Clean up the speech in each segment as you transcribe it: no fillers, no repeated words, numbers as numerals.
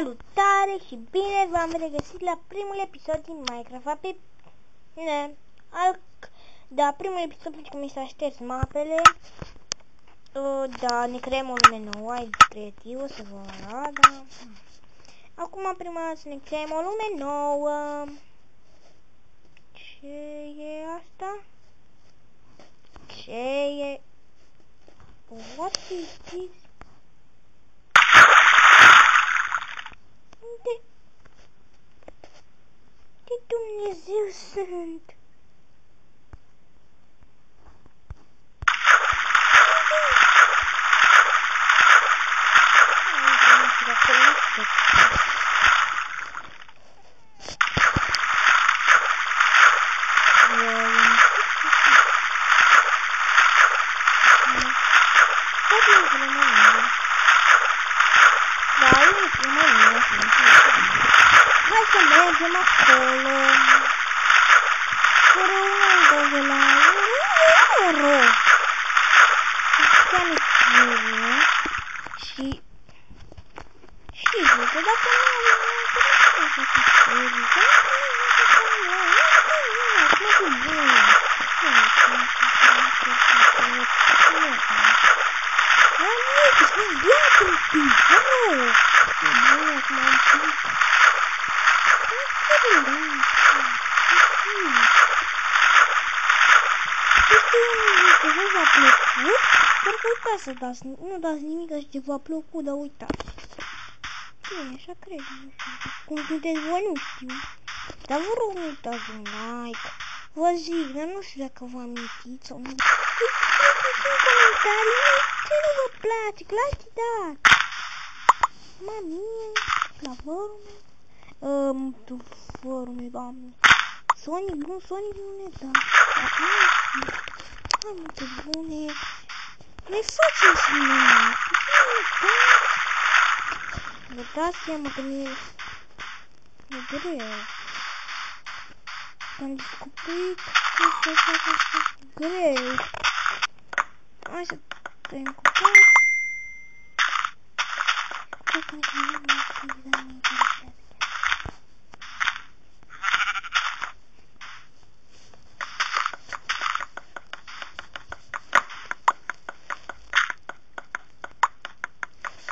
Salutare și bine v-am regăsit la primul episod din Minecraft. Da, primul episod pentru că mi s-a șters mapele. Da, ne creăm o lume nouă, aici creativ, o să vă arăt, da. Acum prima dată să ne creăm o lume nouă. Ce e asta? Ce e? What is this? De Dumnezeu sunt? Hai să mergem acolo. Și zic, dacă să dați, nu dați nimic și ce v-a plăcut, dar uitați. Bine, așa cred, nu știu. Cum sunteți voi, nu știu. Dar vă rog, nu uitați un like. Vă zic, dar nu știu dacă vă amintiți sau nu. Scrieți în comentarii ce nu vă place, clasi dați. Mamie, la forume, doamne. Sonic bun, Sonic nu ne da. Hai multe bune. Ne facem și noi. Vă dați seama că mi-e greu. Am descoperit că se face greu. Hai să tăiem cu tot. Cred că nu mă interesează.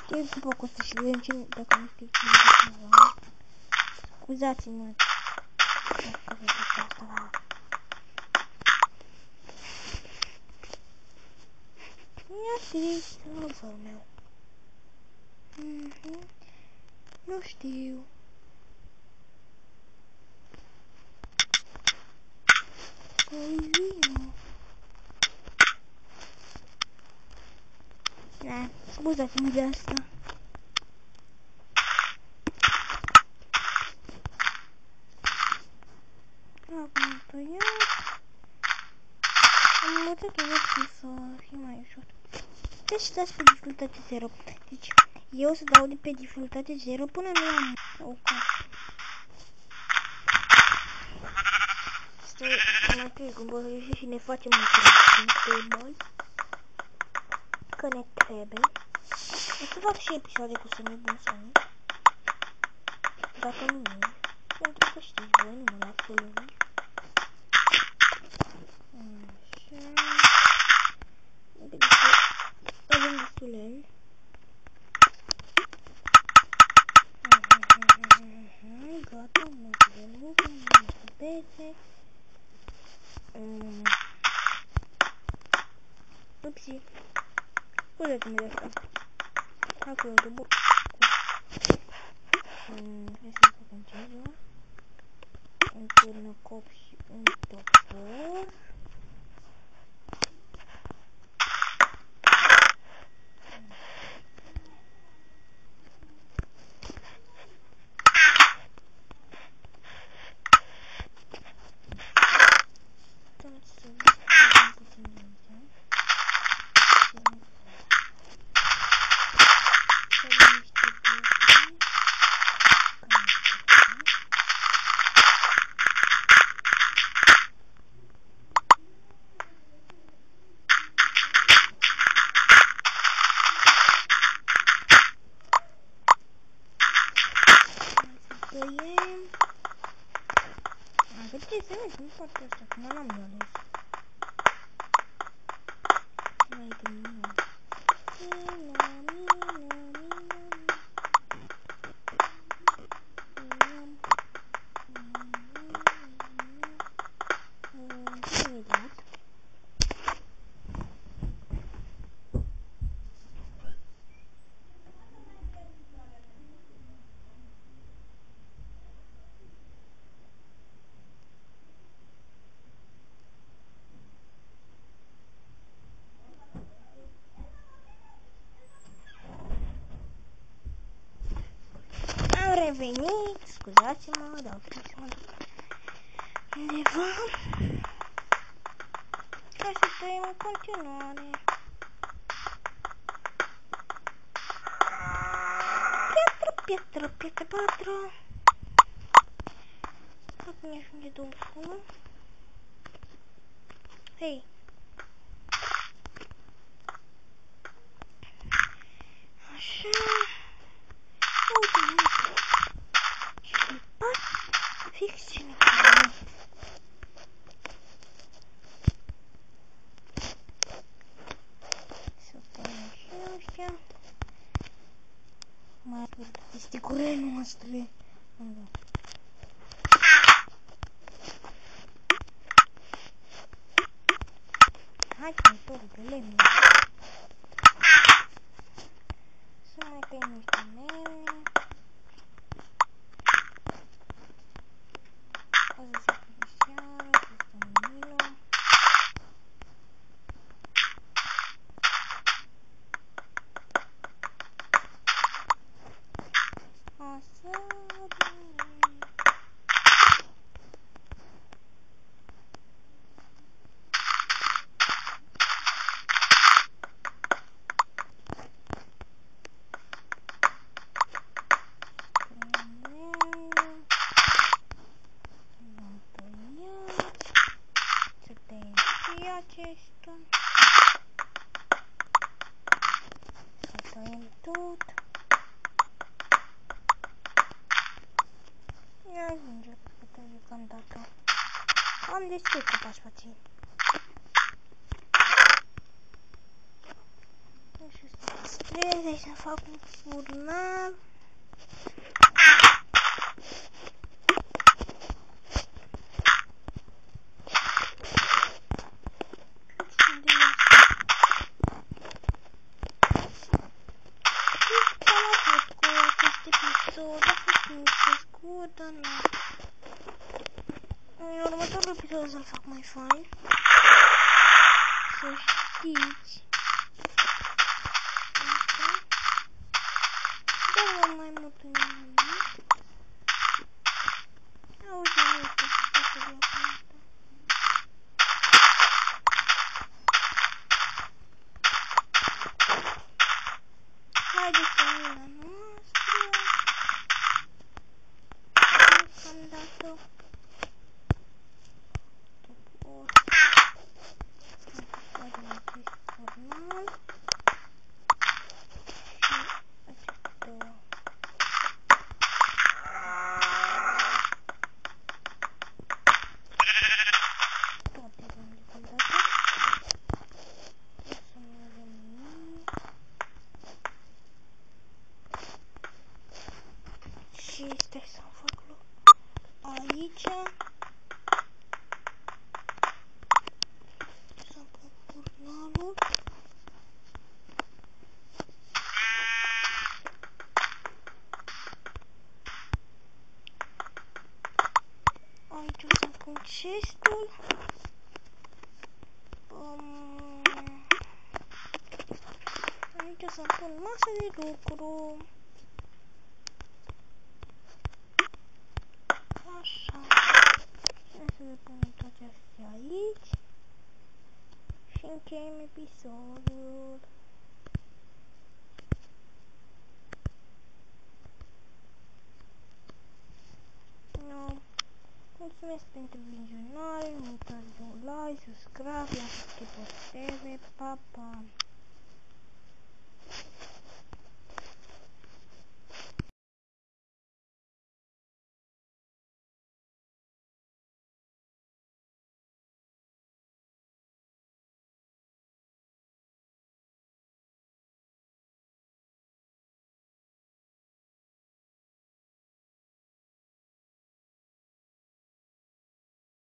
Știu după că o să și vedem ce, dacă nu știu ceva. Scuzați-mă dacă vedeți asta. Mi-a scris serverul meu. Nu știu. Da, scuzați-mă de asta. Acum am tăiat. Am învățat o opție să fie mai ușor. Deci dați pe dificultate 0. Deci eu să dau de pe dificultate 0 până nu am o casă. Stai, mă cred că voi ieși și ne facem un table. Că ne trebuie. O să fac și episoade cu Sonic bun Sonic. Dacă nu e. Pentru că știți voi, nu mă las pe lume. Așa. Avem destule. Gata, multe de lucru, multe pese. Upsi. Scuzați-mă de asta. Acolo de burc. Hai să facem ceva. Un turnăcop și un topor. tăiem. Avem ce să merg, nu poate asta, că n-am eu ales. Mai gândim. Am revenit, scuzați-mă, dar trebuie să mă duc undeva. Hai să tăiem în continuare. Pietră, pietră. Acum mi-ajunge 21. Hei. Așa. Uite. Și pat. Fix ce mi-a plăcut. Să tăiem și ăștia. Mai apărat pesticurile noastre. Hai că-mi torul de lemne. Să mai tăiem niște lemne. Ca să se pune seara, să stăm în milă. Așa. Acesta. Să tăiem tot. Ia ajunge că te jucăm data. Am destul cu pașpații. Și să streze și să fac un furnal. În următorul episod o să-l fac mai fain. Să știți. Asta. Dă-mă mai mult în nimic. Auzi, nu știu ce să vă asta. Haideți în mâna noastră. Deocamdată. Și stai să-mi fac loc aici. Să pun furnalul. Aici o să pun chestul. Aici o să pun masă de lucru. Așa. Hai să le punem toate astea aici. Și încheiem episodul. No. Mulțumesc pentru vizionare, nu uitați de un like, subscribe la Skipper TV, pa, pa!